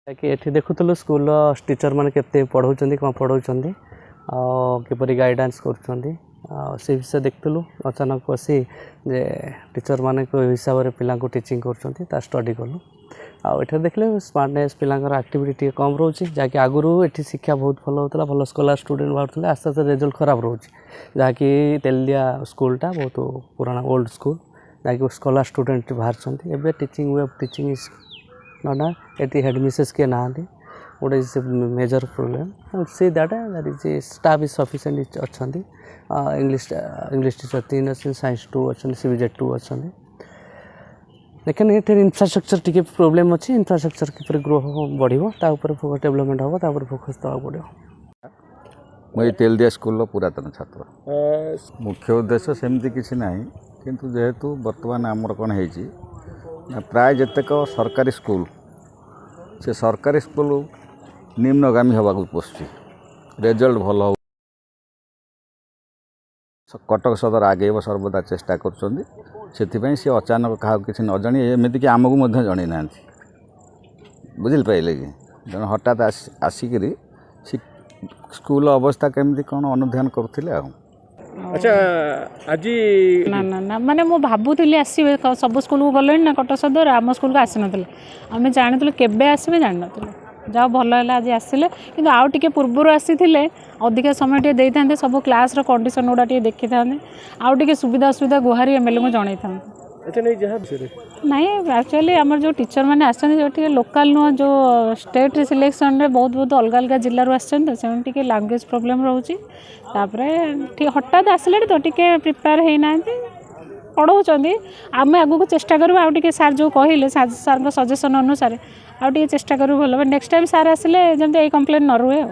कि ये देखुलु school teacher मैंने केते पढ़ाऊँ कौन पढ़ाऊँ किपरि गाइडेंस कर से विषय देखुलु अचानक बसी जे टीचर मान हिसाब से पिला टीचिंग कर स्टडी कलु आठ देखले स्मार्टनेस पिलांकर एक्टिविटी कम रोचे जहाँकि आगुरी ये शिक्षा बहुत भल होता भल स्कॉलर स्टूडेंट बाहर आस्ते आस्ते रिजल्ट खराब रोचे जहाँकि तेलिया स्कूलटा बहुत पुराना ओल्ड स्कूल जहाँकि स्कॉलर स्टूडेंट बाहर एवं teaching way of teaching is ना ये हेड मिसेस किए ना गोटे is major problem see that is staff is sufficient अच्छा इंग्लिश टीचर 3 अच्छे साइंस 2 अच्छा सीबीजेड 2 अच्छा लेकिन ये इंफ्रास्ट्रक्चर टी प्रोब्लेम अच्छी इंफ्रास्ट्रक्चर किपर ग्रो बढ़ो फोकस डेवलपमेंट हम फोकस देवा पड़ो। मुझे तेलदिया स्कूल पुरातन छात्र मुख्य उद्देश्य सेमती किसी ना किंतु जेहेतु बर्तमान आमर कौन है प्राय जितेक सरकारी स्कूल से सरकारी स्कूल निम्नगामी हवा पोषुची रिजल्ट भल हो कटक सदर आगे सर्वदा चेष्टा कर सी अचानक क्या किसी न जाणी एमती कि आमको जन ना बुझे पाइले कि जन हठात आसिक स्कूल अवस्था केमती कौन अनुधान करते। अच्छा आज ना ना ना माने मो भाबुली आसवे सब स्कूल को गले ना कटक सदर आम स्कूल को आसी ना आम जानी केबे आसवे जान ना जाओ भल है आज आसिले कि आउ टे पूर्वर आसी अधिका समय टे दे था सब क्लास कंडीशन गुड़ा टे देखी था आउ टे सुविधा असुविधा गुहारी एमएलए को जन था। अच्छा नहीं जहाँ नहीं एक्चुअली आमर जो टीचर मैंने आसते लोकल नुह जो स्टेट सिलेक्शन रे बहुत बहुत अलग अलग जिलूर आसटे लैंग्वेज प्रोब्लेम रोचे हठात आसिले तो टे प्रिपेयर होना पढ़ाऊँ आम आगू चेष्टा करूँ आउ सार जो कहले सार सजेसन अनुसार आउ चेष्टा करूँ भल नेक्स्ट टाइम सार आसिले जमी यही कंप्लेन न रुए।